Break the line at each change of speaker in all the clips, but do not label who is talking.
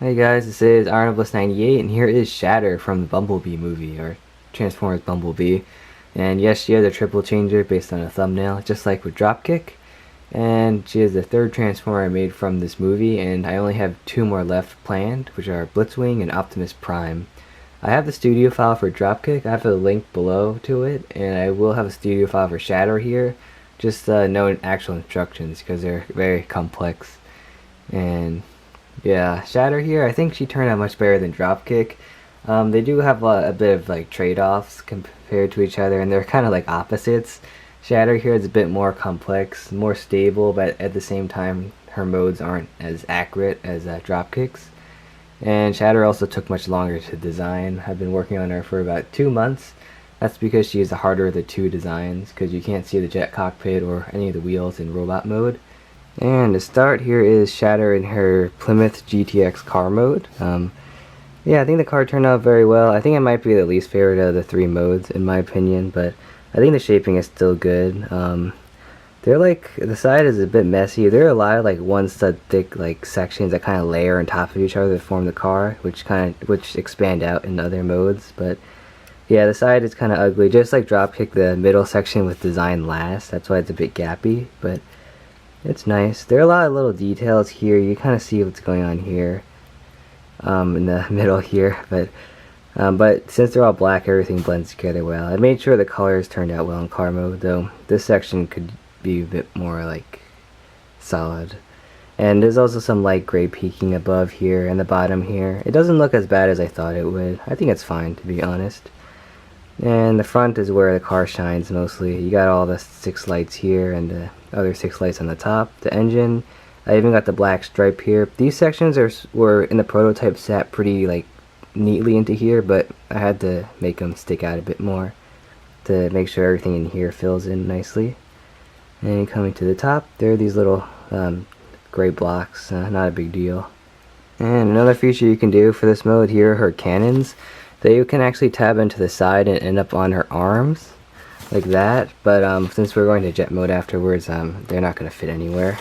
Hey guys, this is Arnobliss98 and here is Shatter from the Bumblebee movie, or Transformers Bumblebee. And yes, she has a triple changer based on a thumbnail, just like with Dropkick. And she is the third Transformer I made from this movie, and I only have two more left planned, which are Blitzwing and Optimus Prime. I have the studio file for Dropkick, I have a link below to it, and I will have a studio file for Shatter here. Just no actual instructions, because they're very complex. And yeah, Shatter here, I think she turned out much better than Dropkick. They do have a bit of like trade-offs compared to each other, and they're kind of like opposites. Shatter here is a bit more complex, more stable, but at the same time her modes aren't as accurate as Dropkick's. And Shatter also took much longer to design. I've been working on her for about 2 months. That's because she is the harder of the two designs, because you can't see the jet cockpit or any of the wheels in robot mode. And to start, here is Shatter in her Plymouth GTX car mode. Yeah, I think the car turned out very well. I think it might be the least favorite of the three modes, in my opinion, but I think the shaping is still good. They're like, the side is a bit messy. There are a lot of like one stud thick like sections that kind of layer on top of each other to form the car, which expand out in other modes. But yeah, the side is kind of ugly, just like Dropkick. The middle section was designed last, that's why it's a bit gappy, but it's nice. There are a lot of little details here. You kind of see what's going on here, in the middle here, but since they're all black, everything blends together well. I made sure the colors turned out well in car mode, though this section could be a bit more like solid. And there's also some light gray peeking above here and the bottom here. It doesn't look as bad as I thought it would. I think it's fine, to be honest. And the front is where the car shines mostly. You got all the 6 lights here and the other 6 lights on the top. The engine, I even got the black stripe here. These sections were in the prototype sat pretty like neatly into here, but I had to make them stick out a bit more to make sure everything in here fills in nicely. And coming to the top, there are these little gray blocks, not a big deal. And another feature you can do for this mode here are her cannons. They can actually tab into the side and end up on her arms, like that. But since we're going to jet mode afterwards, they're not going to fit anywhere.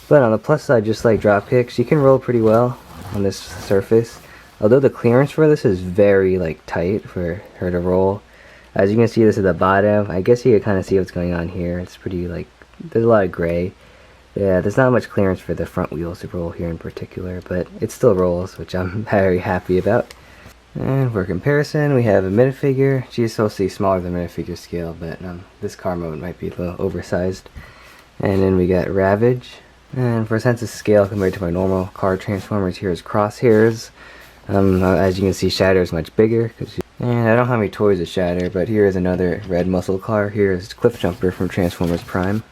But on the plus side, just like Dropkick, she can roll pretty well on this surface. Although the clearance for this is very like tight for her to roll. As you can see, this is the bottom. I guess you can kind of see what's going on here. It's pretty like, there's a lot of gray. Yeah, there's not much clearance for the front wheels to roll here in particular, but it still rolls, which I'm very happy about. And for comparison, we have a minifigure. She's supposed to be smaller than minifigure scale, but this car mode might be a little oversized. And then we got Ravage. And for a sense of scale compared to my normal car transformers, here's Crosshairs. As you can see, Shatter is much bigger. And I don't have any toys of Shatter, but here is another red muscle car. Here is Cliffjumper from Transformers Prime.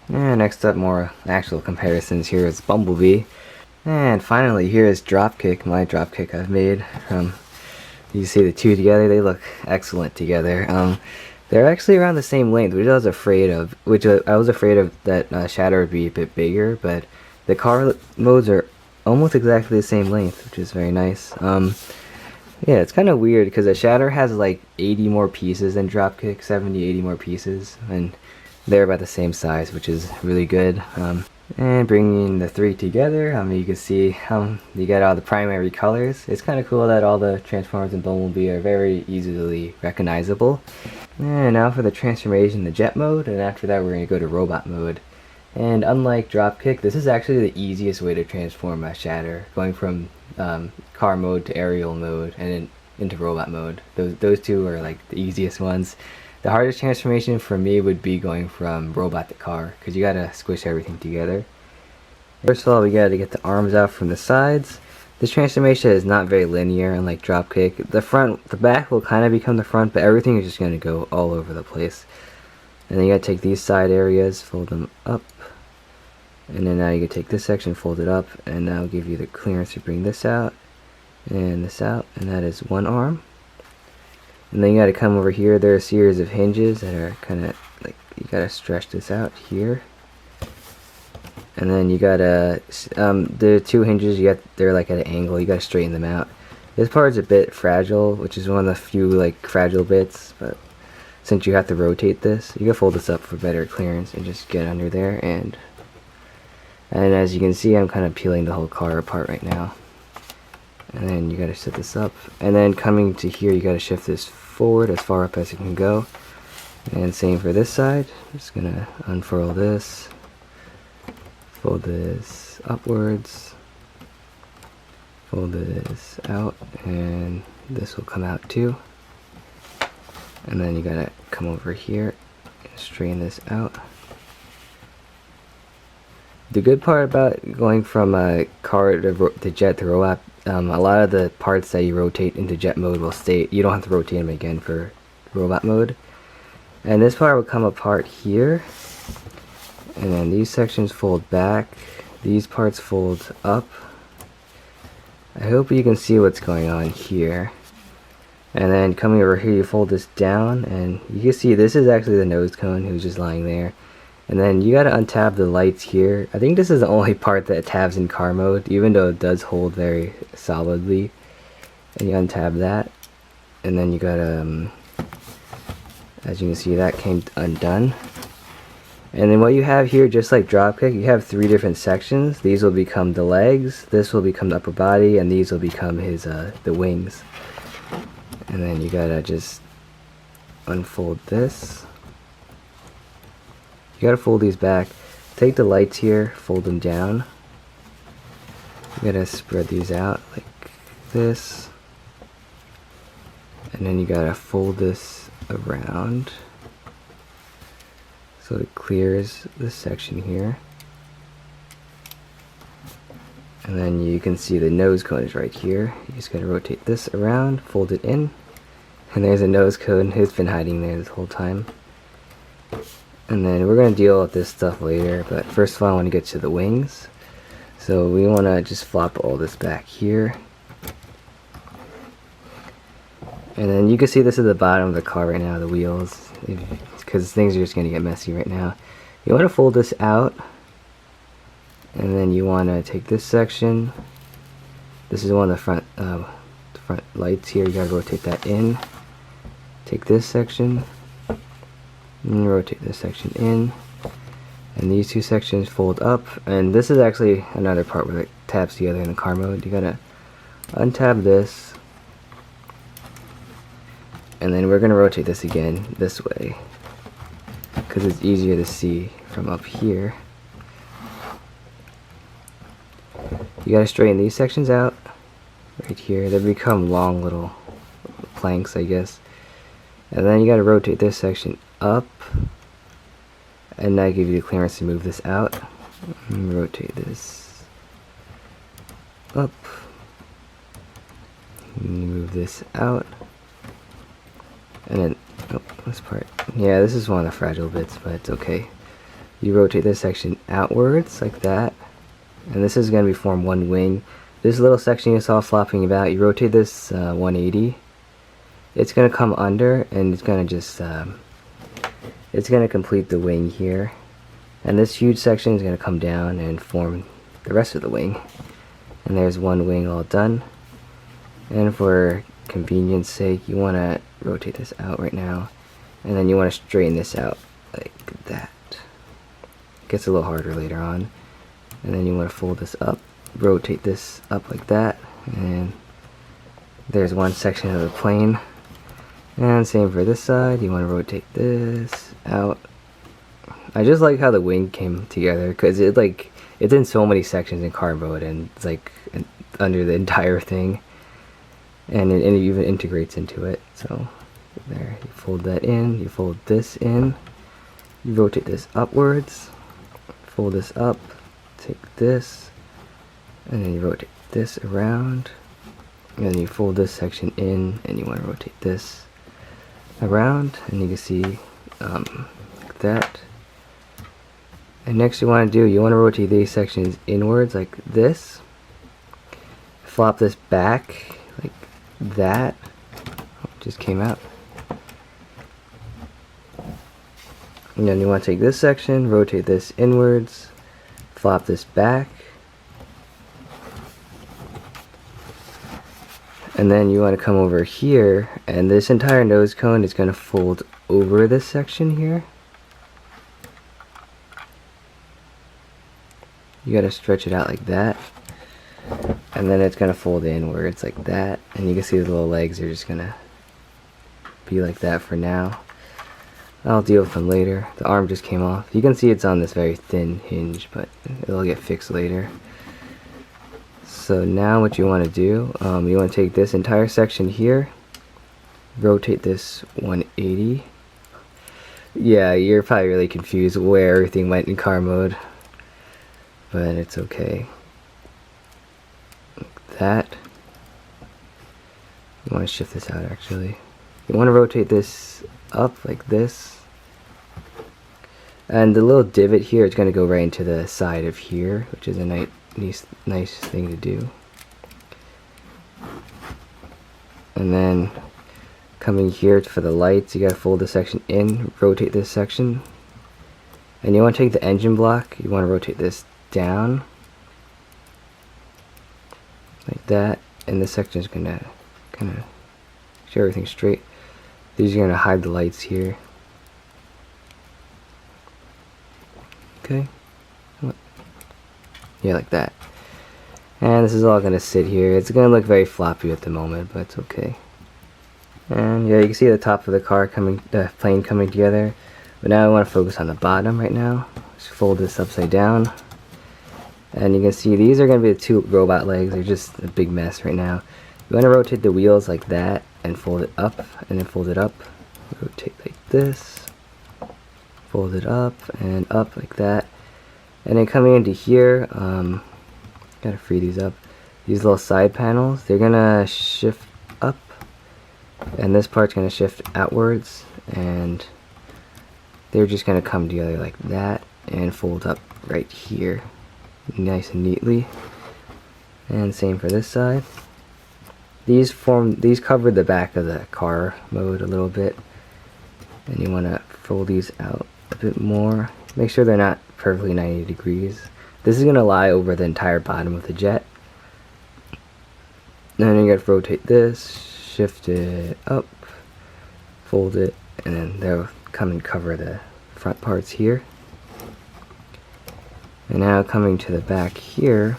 And next up, more actual comparisons. Here is Bumblebee. And finally, here is Dropkick, my Dropkick I've made. You see the two together, they look excellent together. They're actually around the same length, which I was afraid of. That Shatter would be a bit bigger, but the car modes are almost exactly the same length, which is very nice. Yeah, it's kind of weird because the Shatter has like 80 more pieces than Dropkick, 70, 80 more pieces, and they're about the same size, which is really good. And bringing the three together, you can see you get all the primary colors. It's kind of cool that all the Transformers and Bumblebee are very easily recognizable. And now for the transformation, the jet mode, and after that we're going to go to robot mode. And unlike Dropkick, this is actually the easiest way to transform a Shatter, going from car mode to aerial mode and then into robot mode. Those two are like the easiest ones. The hardest transformation for me would be going from robot to car, because you gotta squish everything together. First of all, we gotta get the arms out from the sides. This transformation is not very linear, unlike Dropkick. The back will kind of become the front, but everything is just gonna go all over the place. And then you gotta take these side areas, fold them up, and then now you can take this section, fold it up, and that'll give you the clearance to bring this out, and that is one arm. And then you gotta come over here, there are a series of hinges that are kinda like, you gotta stretch this out here. And then you gotta, the two hinges, they're like at an angle, you gotta straighten them out. This part is a bit fragile, which is one of the few like fragile bits, but since you have to rotate this, you can fold this up for better clearance and just get under there, and as you can see, I'm kind of peeling the whole car apart right now. and then you gotta set this up, and then coming to here you gotta shift this forward as far up as it can go, and same for this side. Just gonna unfurl this, fold this upwards, fold this out, and this will come out too, and then you gotta come over here and straighten this out. The good part about going from a car to jet to robot, a lot of the parts that you rotate into jet mode will stay. You don't have to rotate them again for robot mode. And this part will come apart here, and then these sections fold back, these parts fold up. I hope you can see what's going on here. And then coming over here, you fold this down, and you can see this is actually the nose cone who's just lying there. And then you gotta untab the lights here. I think this is the only part that tabs in car mode, even though it does hold very solidly. And you untab that, and then you gotta, as you can see, that came undone. And then what you have here, just like Dropkick, you have 3 different sections. These will become the legs, this will become the upper body, and these will become his the wings. And then you gotta just unfold this. You gotta fold these back. Take the lights here, fold them down. You gotta spread these out like this. And then you gotta fold this around so it clears this section here. And then you can see the nose cone is right here. You just gotta rotate this around, fold it in, and there's a nose cone. It's been hiding there this whole time. And then we're going to deal with this stuff later, but first of all I want to get to the wings. So we want to just flop all this back here. And then you can see this is the bottom of the car right now, the wheels, because things are just going to get messy right now. You want to fold this out, and then you want to take this section. This is one of the front lights here. You got to rotate that in. Take this section. And rotate this section in, and these 2 sections fold up, and this is actually another part where it tabs together in the car mode. You gotta untab this, and then we're gonna rotate this again this way because it's easier to see from up here. You gotta straighten these sections out right here. They become long little planks, I guess. And then you gotta rotate this section up, and that gives you the clearance to move this out. And rotate this up, and move this out, and then this part, yeah, this is one of the fragile bits, but it's okay. You rotate this section outwards like that, and this is going to form one wing. This little section you saw flopping about, you rotate this 180. It's going to come under, and it's going to just it's going to complete the wing here, and this huge section is going to come down and form the rest of the wing. And there's one wing all done. And for convenience sake, you want to rotate this out right now, and then you want to straighten this out like that. It gets a little harder later on. And then you want to fold this up, rotate this up like that, and there's one section of the plane. And same for this side. You want to rotate this out. I just like how the wing came together, because it's in so many sections in car mode, and it's like under the entire thing, and it even integrates into it. So there, you fold that in, you fold this in, you rotate this upwards, fold this up, take this, and then you rotate this around, and then you fold this section in, and you want to rotate this around, and you can see like that. And next you want to rotate these sections inwards like this, flop this back like that. Oh, it just came out. And then you want to take this section, rotate this inwards, flop this back, and then you want to come over here, and this entire nose cone is going to fold over this section here. You got to stretch it out like that, and and then it's gonna fold inwards like that, and you can see the little legs are just gonna be like that for now. I'll deal with them later. The arm just came off. You can see it's on this very thin hinge, but it'll get fixed later. So now what you want to do, you want to take this entire section here, rotate this 180. Yeah, you're probably really confused where everything went in car mode, but it's okay. Like that. You want to shift this out actually. You want to rotate this up like this. And the little divot here is going to go right into the side of here, which is a nice thing to do. And then coming here for the lights, you got to fold this section in, rotate this section. And you want to take the engine block, you want to rotate this down. Like that. And this section is going to kind of show everything straight. These are going to hide the lights here. Okay. Yeah, like that. And this is all going to sit here. It's going to look very floppy at the moment, but it's okay. And yeah, you can see the top of the car coming, the plane coming together. But now I want to focus on the bottom right now. Just fold this upside down. And you can see these are going to be the two robot legs. They're just a big mess right now. You want to rotate the wheels like that and fold it up and then fold it up. Rotate like this. Fold it up and up like that. And then coming into here, gotta free these up. These little side panels, they're gonna shift up, and this part's gonna shift outwards, and they're just gonna come together like that and fold up right here, nice and neatly. And same for this side. These cover the back of the car mode a little bit, and you want to fold these out a bit more. Make sure they're not perfectly 90 degrees. This is going to lie over the entire bottom of the jet. Then you got to rotate this, shift it up, fold it, and then they'll come and cover the front parts here. And now coming to the back here,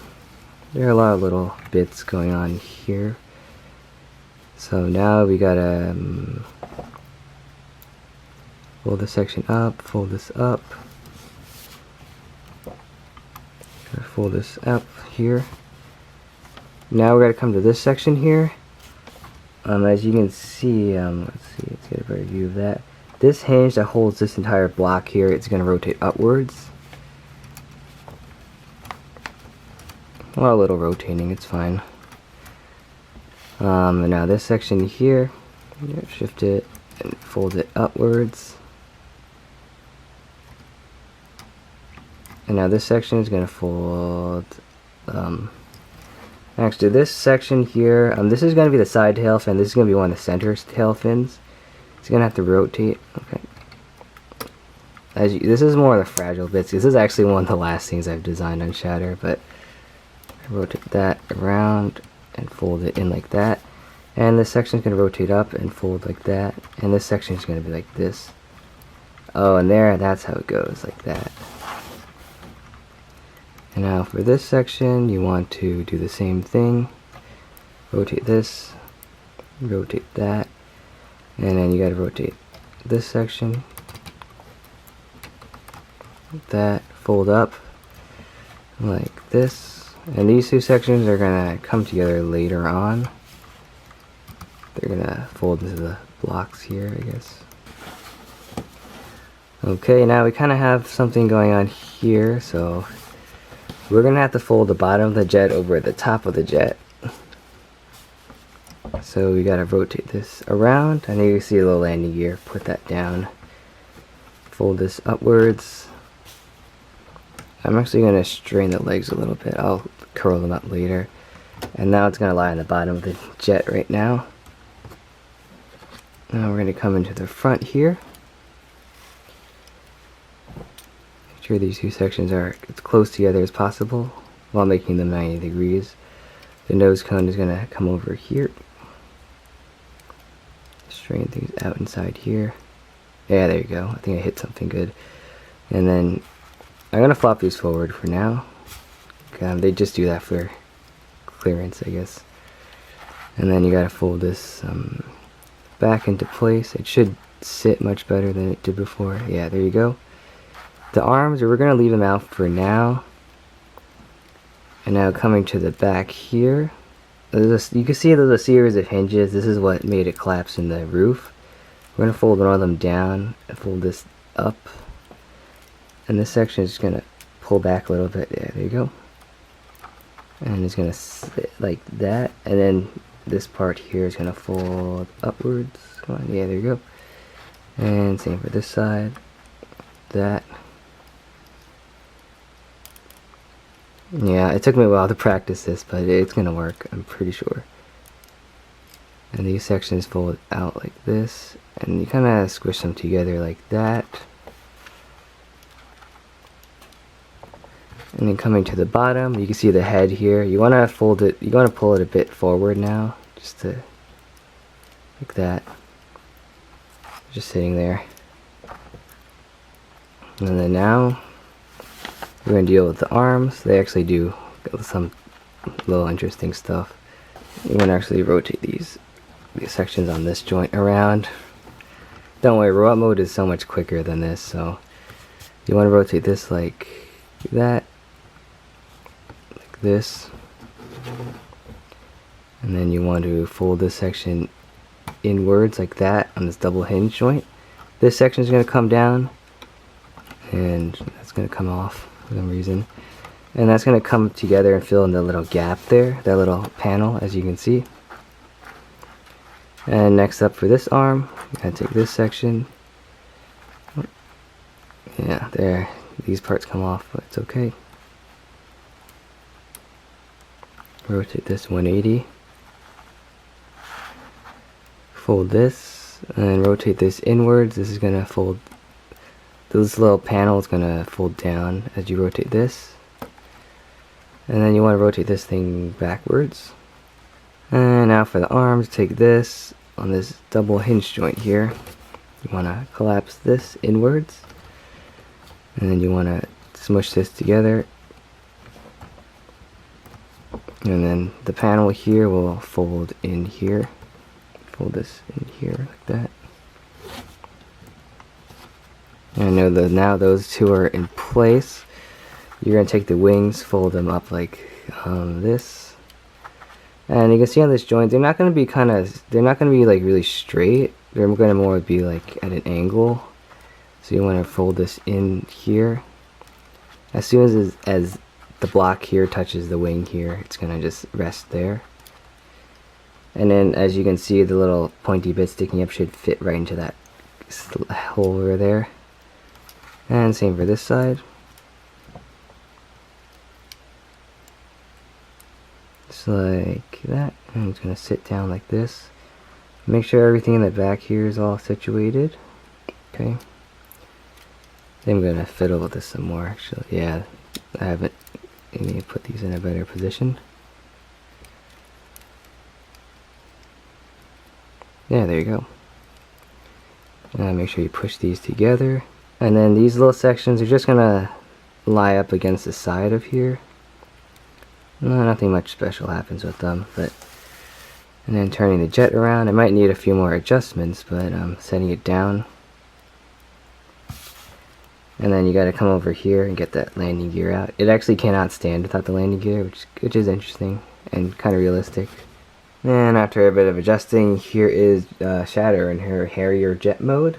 there are a lot of little bits going on here. So now we gotta fold this section up, fold this up, fold this up here. Now we're gonna come to this section here. As you can see, let's get a better view of that. This hinge that holds this entire block here, it's gonna rotate upwards. Well, a little rotating, it's fine. And now this section here, shift it and fold it upwards. And now this section is going to fold, actually this section here, this is going to be the side tail fin, this is going to be one of the center tail fins. It's going to have to rotate, okay. This is more of the fragile bits. This is actually one of the last things I've designed on Shatter, but I rotate that around and fold it in like that. And this section is going to rotate up and fold like that. And this section is going to be like this. Oh, and there, that's how it goes, like that. And now for this section, you want to do the same thing. Rotate this, rotate that, and then you got to rotate this section, that, fold up, like this. And these two sections are going to come together later on. They're going to fold into the blocks here, I guess. Okay, now we kind of have something going on here, so we're going to have to fold the bottom of the jet over the top of the jet. So we got to rotate this around. I know you can see a little landing gear. Put that down. Fold this upwards. I'm actually going to strain the legs a little bit. I'll curl them up later. And now it's going to lie on the bottom of the jet right now. Now we're going to come into the front here. Make sure these two sections are as close together as possible while making them 90 degrees. The nose cone is going to come over here. Straighten things out inside here. Yeah, there you go. I think I hit something good. And then I'm going to flop these forward for now. They just do that for clearance, I guess. And then you gotta fold this back into place. It should sit much better than it did before. Yeah, there you go. The arms, we're gonna leave them out for now. And now coming to the back here, you can see there's a series of hinges. This is what made it collapse in the roof. We're gonna fold one of them down and fold this up. And this section is gonna pull back a little bit. Yeah, there you go. And it's gonna sit like that. And then this part here is gonna fold upwards. Come on, yeah, there you go. And same for this side. That. Yeah, it took me a while to practice this, but it's gonna work, I'm pretty sure. And these sections fold out like this, and you kind of squish them together like that. And then coming to the bottom, you can see the head here. You want to fold it, you want to pull it a bit forward now, just to, like that. Just sitting there. And then now, we're going to deal with the arms. They actually do some little interesting stuff. You want to actually rotate these sections on this joint around. Don't worry, robot mode is so much quicker than this, so you want to rotate this like that. This, and then you want to fold this section inwards like that on this double hinge joint. This section is going to come down, and that's going to come off for some reason, and that's going to come together and fill in the little gap there, that little panel, as you can see. And next up for this arm, I'm going to take this section. Yeah, there, these parts come off, but it's okay. Rotate this 180, fold this, and rotate this inwards. This is going to fold, this little panel is going to fold down as you rotate this. And then you want to rotate this thing backwards. And now for the arms, take this on this double hinge joint here. You want to collapse this inwards. And then you want to smush this together. And then the panel here will fold in here. Fold this in here like that. And I know that now those two are in place. You're going to take the wings, fold them up like this. And you can see on this joint, they're not going to be like really straight. They're going to more be like at an angle. So you want to fold this in here. As soon as the block here touches the wing here, it's gonna just rest there. And then as you can see, the little pointy bit sticking up should fit right into that hole over there. And same for this side. Just like that. And it's gonna sit down like this. Make sure everything in the back here is all situated. Okay. Then I'm gonna fiddle with this some more actually. Yeah, I haven't. You need to put these in a better position. Yeah, there you go. Make sure you push these together. And then these little sections are just gonna lie up against the side of here. No, nothing much special happens with them, but and then turning the jet around, it might need a few more adjustments, but I'm setting it down. And then you got to come over here and get that landing gear out. It actually cannot stand without the landing gear, which is interesting and kind of realistic. And after a bit of adjusting, here is Shatter in her Harrier jet mode.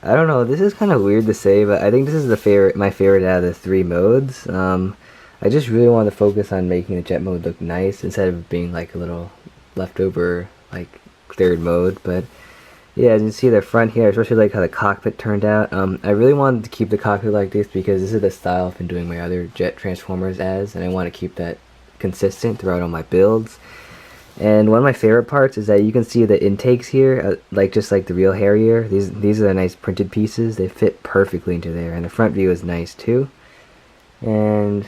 I don't know, this is kind of weird to say, but I think this is my favorite out of the three modes. I just really want to focus on making the jet mode look nice instead of being like a little leftover like third mode. But yeah, as you can see the front here, I especially like how the cockpit turned out. I really wanted to keep the cockpit like this because this is the style I've been doing my other jet transformers as, and I want to keep that consistent throughout all my builds. And one of my favorite parts is that you can see the intakes here, just like the real Harrier. These are the nice printed pieces. They fit perfectly into there, and the front view is nice too. And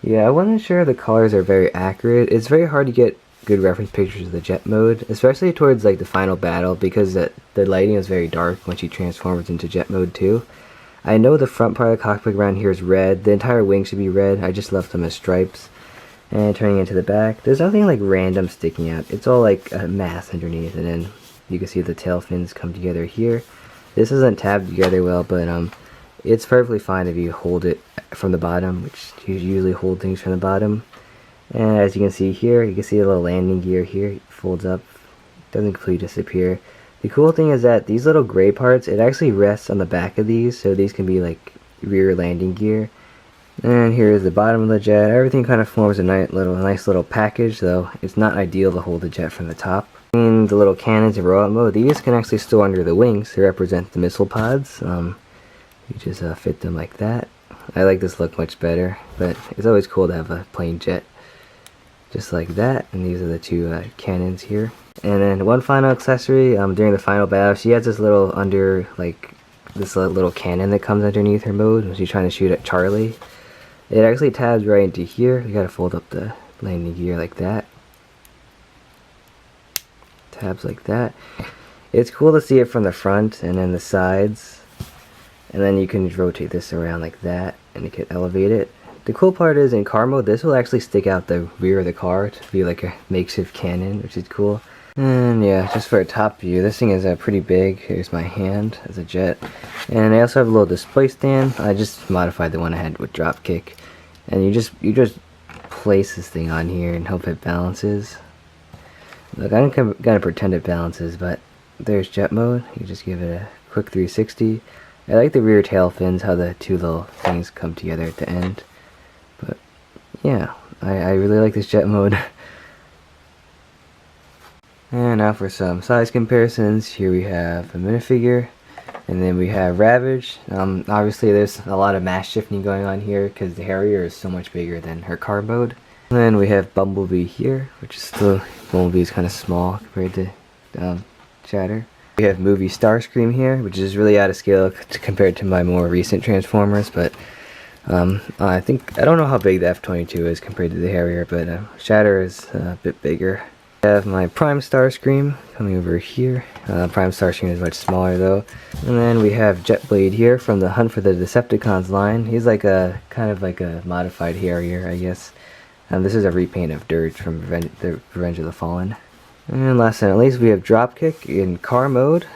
yeah, I wasn't sure the colors are very accurate. It's very hard to get good reference pictures of the jet mode, especially towards like the final battle, because the lighting is very dark when she transforms into jet mode too. I know the front part of the cockpit around here is red. The entire wing should be red. I just left them as stripes. And turning into the back, there's nothing like random sticking out. It's all like a mass underneath, and then you can see the tail fins come together here. This isn't tabbed together well, but it's perfectly fine if you hold it from the bottom, which you usually hold things from the bottom. And as you can see here, you can see a little landing gear here. It folds up, doesn't completely disappear. The cool thing is that these little gray parts, it actually rests on the back of these, so these can be like rear landing gear. And here's the bottom of the jet. Everything kind of forms a nice little package, though it's not ideal to hold the jet from the top. And the little cannons in robot mode, these can actually store under the wings to represent the missile pods. You just fit them like that. I like this look much better, but it's always cool to have a plain jet just like that. And these are the two cannons here. And then one final accessory, during the final battle, she has this little this little cannon that comes underneath her mode when she's trying to shoot at Charlie. It actually tabs right into here. You gotta fold up the landing gear like that. Tabs like that. It's cool to see it from the front and then the sides. And then you can rotate this around like that and you can elevate it. The cool part is in car mode, this will actually stick out the rear of the car to be like a makeshift cannon, which is cool. And yeah, just for a top view, this thing is pretty big. Here's my hand as a jet. And I also have a little display stand. I just modified the one I had with dropkick. And you just place this thing on here and hope it balances. Look, I'm gonna pretend it balances, but there's jet mode. You just give it a quick 360. I like the rear tail fins, how the two little things come together at the end. But yeah, I really like this jet mode. And now for some size comparisons. Here we have a minifigure, and then we have Ravage. Obviously there's a lot of mass shifting going on here because the Harrier is so much bigger than her car mode. And then we have Bumblebee here, which is still, Bumblebee is kind of small compared to Shatter. We have movie Starscream here, which is really out of scale compared to my more recent Transformers, but I don't know how big the F-22 is compared to the Harrier, but Shatter is a bit bigger. I have my Prime Starscream coming over here. Prime Starscream is much smaller though. And then we have Jetblade here from the Hunt for the Decepticons line. He's like a kind of like a modified Harrier, I guess. This is a repaint of Dirge from the Revenge of the Fallen. And last but not least, we have Dropkick in car mode.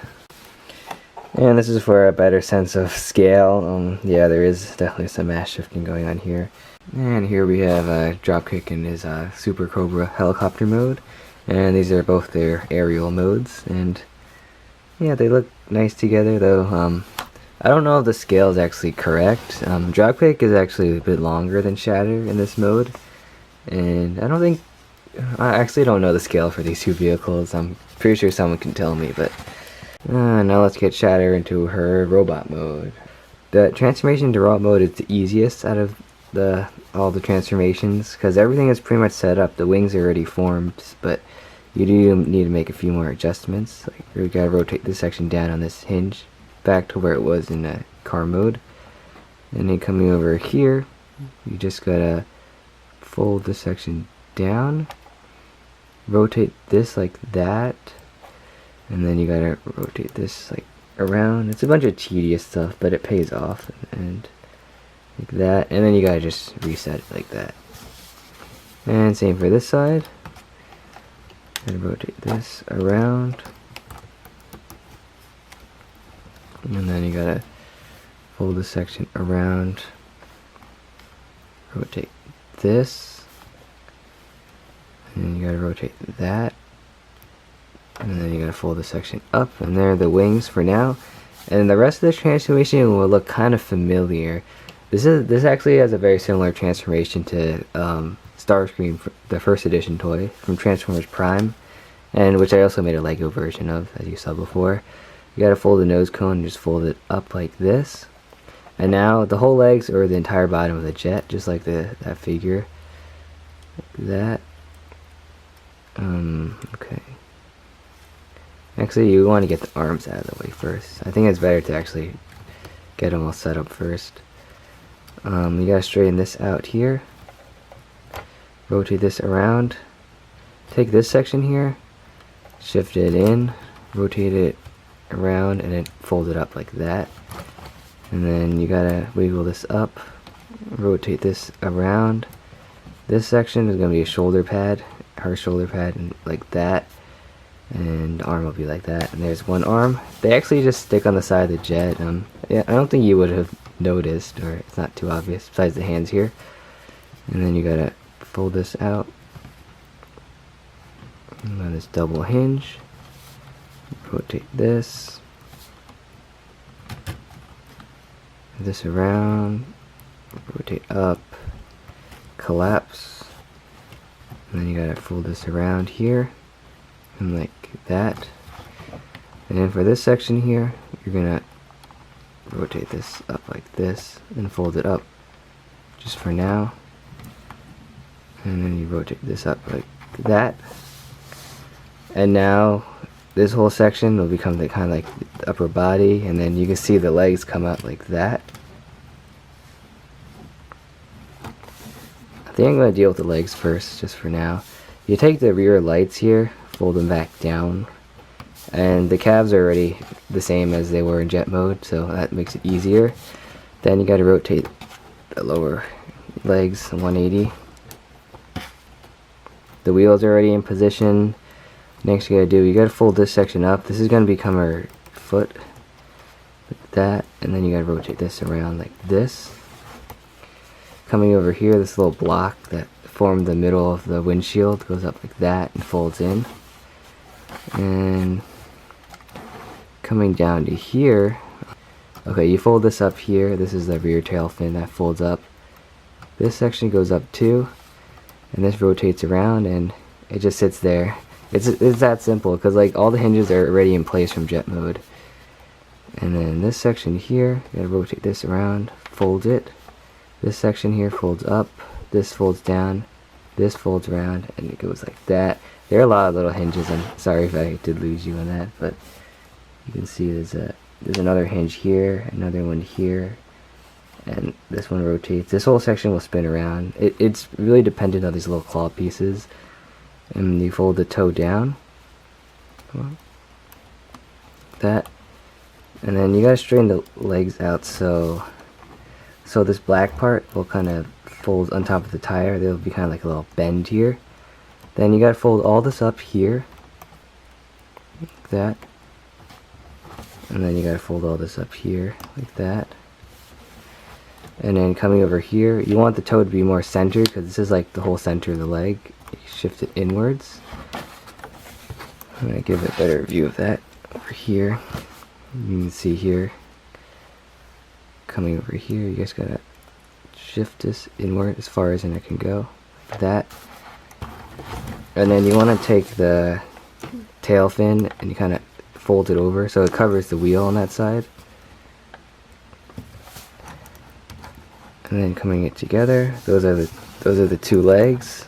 And this is for a better sense of scale. Yeah, there is definitely some mass shifting going on here. And here we have Dropkick in his Super Cobra helicopter mode. And these are both their aerial modes. And yeah, they look nice together though. I don't know if the scale is actually correct. Dropkick is actually a bit longer than Shatter in this mode. And I actually don't know the scale for these two vehicles. I'm pretty sure someone can tell me, but now let's get Shatter into her robot mode. The transformation to robot mode is the easiest out of all the transformations because everything is pretty much set up. The wings are already formed, but you do need to make a few more adjustments. Like we gotta rotate this section down on this hinge back to where it was in the car mode. And then coming over here, you just gotta fold this section down, rotate this like that, and then you gotta rotate this like around. It's a bunch of tedious stuff, but it pays off. And like that, and then you gotta just reset it like that. And same for this side. And rotate this around, and then you gotta fold this section around, rotate this, and then you gotta rotate that, and then you gotta fold the section up, and there are the wings for now. And the rest of the transformation will look kind of familiar. This actually has a very similar transformation to Starscream, the first edition toy from Transformers Prime, and which I also made a Lego version of, as you saw before. You gotta fold the nose cone and just fold it up like this. And now the whole legs or the entire bottom of the jet, just like that figure. Like that. Okay. Actually, you want to get the arms out of the way first. I think it's better to actually get them all set up first. You gotta straighten this out here. Rotate this around. Take this section here, shift it in, rotate it around, and then fold it up like that. And then you gotta wiggle this up, rotate this around, This section is going to be a shoulder pad, her shoulder pad, and like that. And the arm will be like that. And there's one arm. They actually just stick on the side of the jet. Yeah, I don't think you would have noticed, or it's not too obvious, besides the hands here. And then you gotta fold this out. And then this double hinge. Rotate this. This around. Rotate up. Collapse. And then you gotta fold this around here. And like that. And then for this section here, you're gonna rotate this up like this and fold it up just for now. And then you rotate this up like that. And now this whole section will become the kind of like the upper body, and then you can see the legs come out like that. I think I'm going to deal with the legs first, just for now. You take the rear lights here, fold them back down, and the calves are already the same as they were in jet mode, so that makes it easier. Then you got to rotate the lower legs 180. The wheels are already in position. Next you gotta do, you gotta fold this section up. This is gonna become her foot, like that, and then you gotta rotate this around like this. Coming over here, this little block that formed the middle of the windshield goes up like that and folds in. And coming down to here, okay, you fold this up here. This is the rear tail fin that folds up. This section goes up too, and this rotates around, and it just sits there. It's that simple, because like all the hinges are already in place from jet mode. And then this section here, you gotta rotate this around, fold it. This section here folds up, this folds down, this folds around, and it goes like that. There are a lot of little hinges, and sorry if I did lose you on that, but you can see there's another hinge here, another one here, and this one rotates. This whole section will spin around. It's really dependent on these little claw pieces. And you fold the toe down, that, and then you gotta straighten the legs out so this black part will kind of fold on top of the tire. There'll be kind of like a little bend here. Then you gotta fold all this up here, like that, and then you gotta fold all this up here, like that. And then coming over here, you want the toe to be more centered, because this is like the whole center of the leg. You shift it inwards. I'm going to give a better view of that over here. You can see here, coming over here, you guys got to shift this inward as far as it can go, like that. And then you want to take the tail fin and you kind of fold it over so it covers the wheel on that side. And then coming it together, those are the two legs.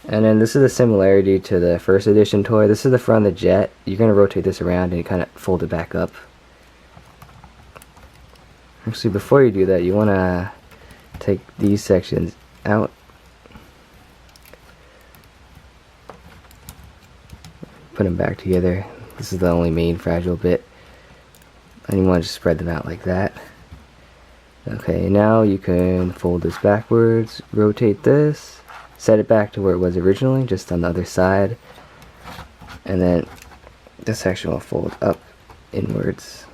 And then this is a similarity to the first edition toy. This is the front of the jet. You're going to rotate this around and you kind of fold it back up. Actually, before you do that, you want to take these sections out. Put them back together. This is the only main fragile bit. And you want to just spread them out like that. Okay, now you can fold this backwards, rotate this, set it back to where it was originally, just on the other side, and then this section will fold up inwards.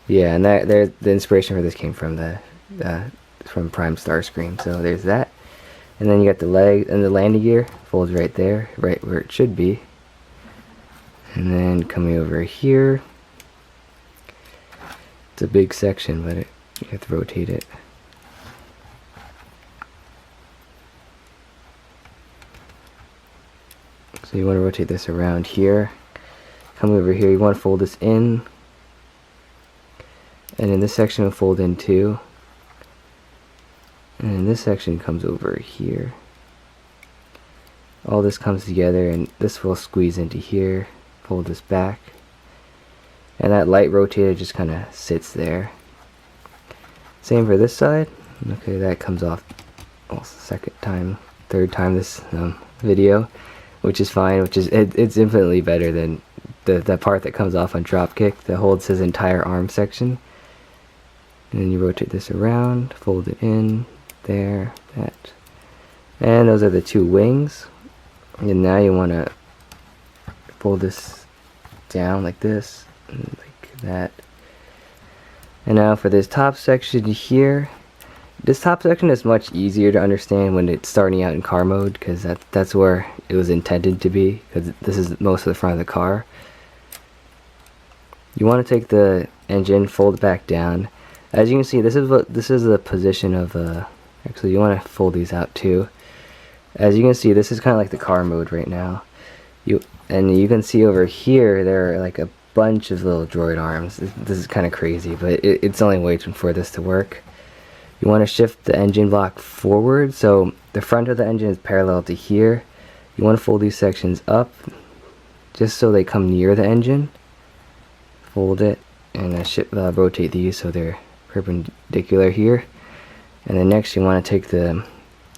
Yeah, and the inspiration for this came from from Prime Starscream, so there's that. And then you got the leg, and the landing gear folds right there, right where it should be. And then coming over here, it's a big section, but you have to rotate it. So you want to rotate this around here. Come over here, you want to fold this in. And then this section will fold in too. And then this section comes over here. All this comes together and this will squeeze into here. Fold this back. And that light rotator just kind of sits there. Same for this side. Okay, that comes off third time this video, which is fine. It's infinitely better than the part that comes off on Dropkick that holds his entire arm section. And then you rotate this around, fold it in, there, that. And those are the two wings. And now you want to fold this down like this, and like that. And now for this top section here, this top section is much easier to understand when it's starting out in car mode, because that's where it was intended to be, because this is most of the front of the car. You want to take the engine, fold it back down. As you can see, this is the position of actually you want to fold these out too. As you can see, this is kind of like the car mode right now. And you can see over here there are like a bunch of little droid arms. This is kind of crazy, but it's only waiting for this to work. You want to shift the engine block forward, so the front of the engine is parallel to here. You want to fold these sections up just so they come near the engine. Fold it and rotate these so they're perpendicular here. And then next you want to take the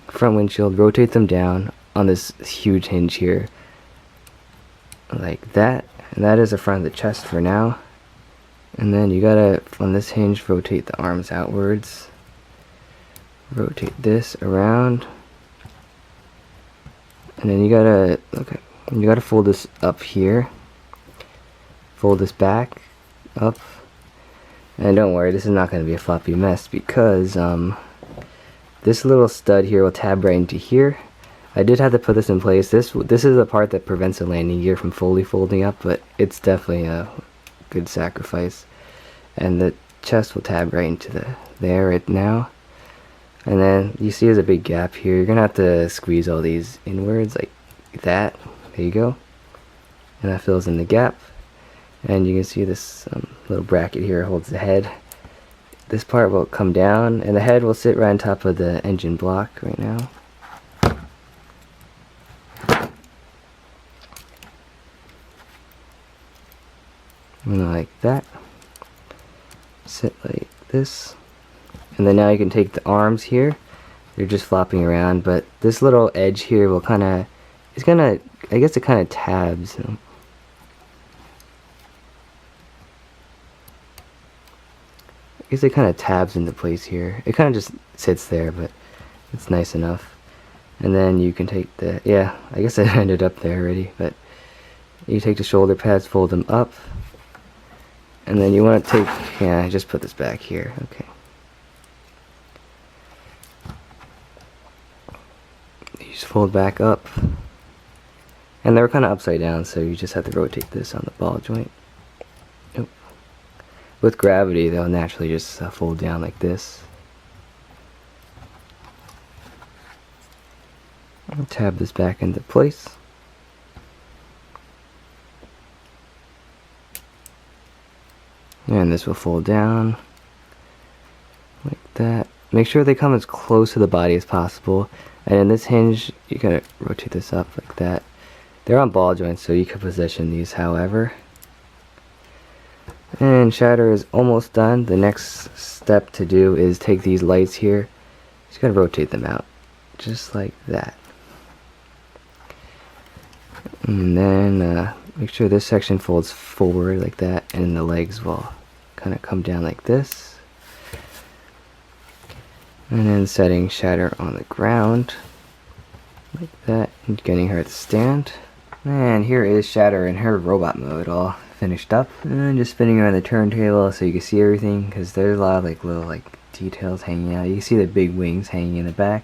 front windshield, rotate them down on this huge hinge here like that, and that is the front of the chest for now. And then you gotta, on this hinge, rotate the arms outwards, rotate this around, and then you gotta fold this up here, fold this back up. And don't worry, this is not going to be a floppy mess, because this little stud here will tab right into here. I did have to put this in place. This is the part that prevents the landing gear from fully folding up, but it's definitely a good sacrifice. And the chest will tab right into there right now. And then you see there's a big gap here. You're gonna have to squeeze all these inwards like that. There you go. And that fills in the gap. And you can see this little bracket here holds the head. This part will come down, and the head will sit right on top of the engine block right now. And like that. Sit like this. And then now you can take the arms here. They're just flopping around, but this little edge here will I guess it kind of tabs. I guess it kind of tabs into place here. It kind of just sits there, but it's nice enough. And then you can take I guess I ended up there already, but you take the shoulder pads, fold them up, and then you want to take, just put this back here, okay. You just fold back up, and they're kind of upside down, so you just have to rotate this on the ball joint. With gravity, they'll naturally just fold down like this. I'll tab this back into place. And this will fold down like that. Make sure they come as close to the body as possible. And in this hinge, you gotta rotate this up like that. They're on ball joints, so you can position these however. And Shatter is almost done. The next step to do is take these lights here. Just gotta rotate them out. Just like that. And then make sure this section folds forward like that, and the legs will kind of come down like this. And then setting Shatter on the ground like that, and getting her to stand. And here is Shatter in her robot mode, all finished up. And just spinning around the turntable so you can see everything, because there's a lot of little details hanging out. You can see the big wings hanging in the back.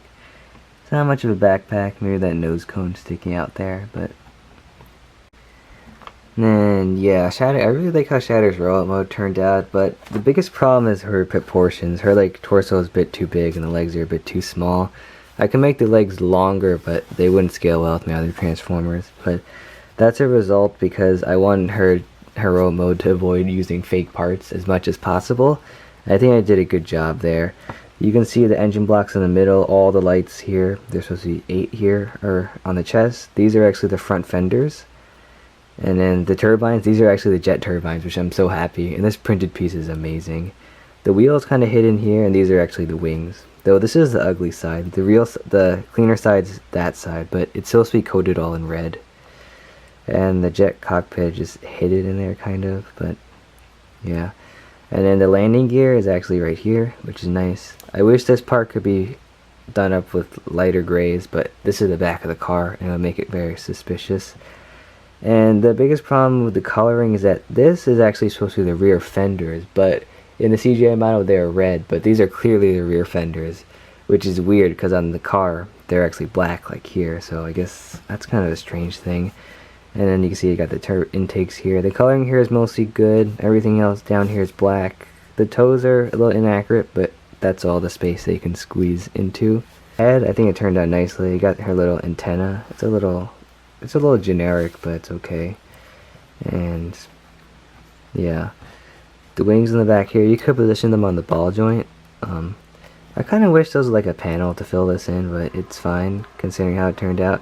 It's not much of a backpack, maybe that nose cone sticking out there, but. And then yeah, Shatter, I really like how Shatter's robot mode turned out, but the biggest problem is her proportions. Her torso is a bit too big and the legs are a bit too small. I can make the legs longer, but they wouldn't scale well with my other Transformers. But that's a result because I want her robot mode to avoid using fake parts as much as possible. I think I did a good job there. You can see the engine blocks in the middle, all the lights here. There's supposed to be 8 here, or on the chest. These are actually the front fenders. And then the turbines, these are actually the jet turbines, which I'm so happy. And this printed piece is amazing. The wheel is kind of hidden here, and these are actually the wings. Though this is the ugly side. The cleaner side's that side, but it's supposed to be coated all in red. And the jet cockpit just hidden in there, kind of, but yeah. And then the landing gear is actually right here, which is nice. I wish this part could be done up with lighter grays, but this is the back of the car, and it'll make it very suspicious. And the biggest problem with the coloring is that this is actually supposed to be the rear fenders, but in the CGI model they are red, but these are clearly the rear fenders, which is weird because on the car they're actually black like here, so I guess that's kind of a strange thing. And then you can see you got the intakes here. The coloring here is mostly good, everything else down here is black. The toes are a little inaccurate, but that's all the space they can squeeze into. Head, I think it turned out nicely. You got her little antenna. It's a little generic, but it's okay. And yeah, the wings in the back here, you could position them on the ball joint. I kind of wish there was like a panel to fill this in, but it's fine considering how it turned out.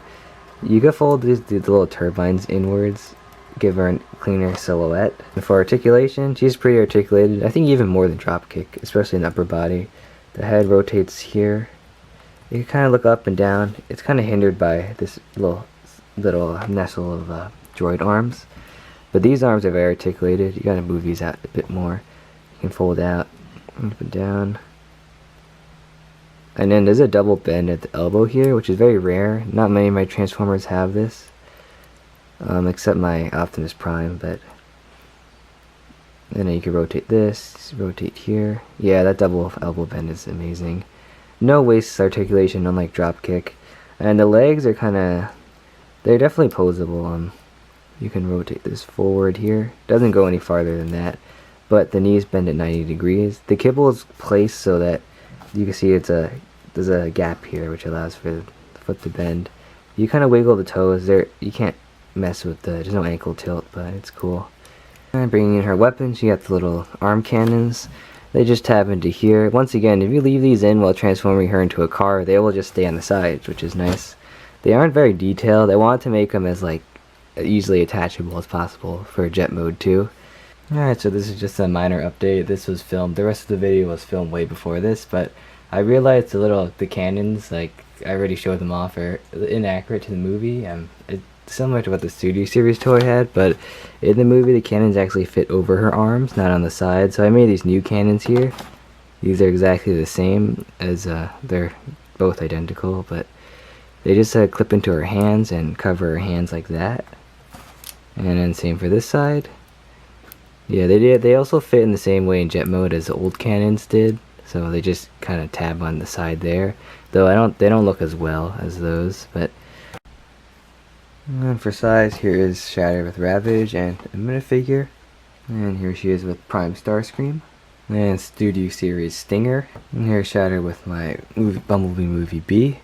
You could fold the little turbines inwards, give her a cleaner silhouette. And for articulation, she's pretty articulated. I think even more than Dropkick, especially in the upper body. The head rotates here. You can kind of look up and down. It's kind of hindered by this little nestle of droid arms. But these arms are very articulated. You gotta move these out a bit more. You can fold out, up and down. And then there's a double bend at the elbow here, which is very rare. Not many of my Transformers have this, except my Optimus Prime. But and then you can rotate this, rotate here. Yeah, that double elbow bend is amazing. No waist articulation, unlike Dropkick. And the legs are they're definitely posable. You can rotate this forward here. Doesn't go any farther than that, but the knees bend at 90 degrees. The kibble is placed so that you can see there's a gap here which allows for the foot to bend. You kind of wiggle the toes there. You can't mess with there's no ankle tilt, but it's cool. And bringing in her weapons, you got the little arm cannons. They just tab into here. Once again, if you leave these in while transforming her into a car, they will just stay on the sides, which is nice. They aren't very detailed. I wanted to make them as easily attachable as possible for jet mode too. Alright, so this is just a minor update. This was filmed, the rest of the video was filmed way before this, but I realized the cannons, I already showed them off, are inaccurate to the movie. It's similar to what the Studio Series toy had, but in the movie the cannons actually fit over her arms, not on the side. So I made these new cannons here. These are exactly the same as, they're both identical, but they just clip into her hands and cover her hands like that. And then same for this side. Yeah, they also fit in the same way in jet mode as the old cannons did. So they just kind of tab on the side there. Though they don't look as well as those, but and for size, here is Shatter with Ravage and a minifigure. And here she is with Prime Starscream. And Studio Series Stinger. And here's Shatter with my Bumblebee movie B.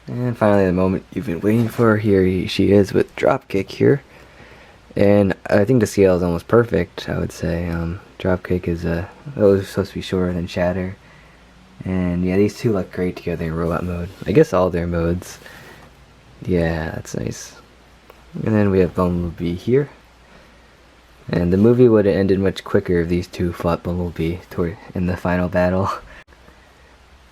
And finally the moment you've been waiting for, here she is with Dropkick here. And I think the scale is almost perfect, I would say. Dropkick is supposed to be shorter than Shatter. And yeah, these two look great together in robot mode. I guess all their modes. Yeah, that's nice. And then we have Bumblebee here. And the movie would have ended much quicker if these two fought Bumblebee in the final battle.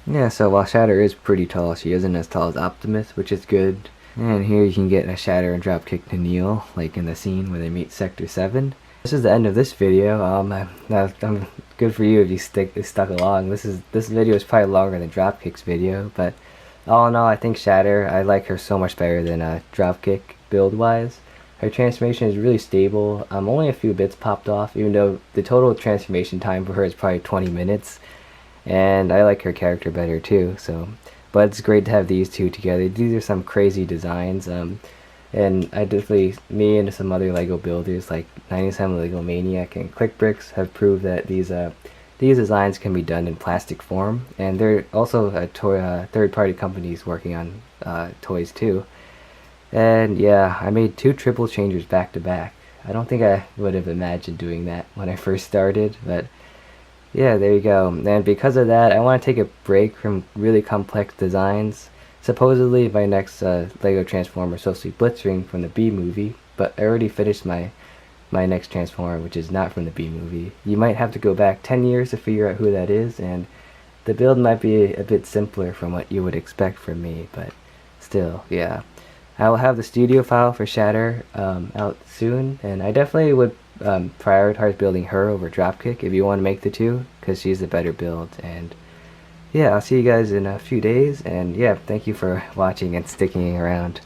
Yeah, so while Shatter is pretty tall, she isn't as tall as Optimus, which is good. And here you can get a Shatter and Dropkick to kneel, like in the scene where they meet Sector 7. This is the end of this video. I'm good for you if you stuck along. This video is probably longer than Dropkick's video, but all in all, I think Shatter, I like her so much better than Dropkick build-wise. Her transformation is really stable. Only a few bits popped off, even though the total transformation time for her is probably 20 minutes. And I like her character better too, so. But it's great to have these two together. These are some crazy designs. And me and some other LEGO builders like 97 Lego Maniac and ClickBricks have proved that these designs can be done in plastic form. And they're also third-party companies working on toys too. And yeah, I made 2 triple changers back to back. I don't think I would have imagined doing that when I first started, but yeah, there you go. And because of that, I want to take a break from really complex designs. Supposedly my next LEGO Transformer is supposed to be Blitzwing from the B movie, but I already finished my next Transformer, which is not from the B movie. You might have to go back 10 years to figure out who that is, and the build might be a bit simpler from what you would expect from me, but still, yeah. I will have the studio file for Shatter out soon, and I definitely would prioritize building her over Dropkick if you want to make the two, because she's the better build. And yeah, I'll see you guys in a few days, and yeah, thank you for watching and sticking around.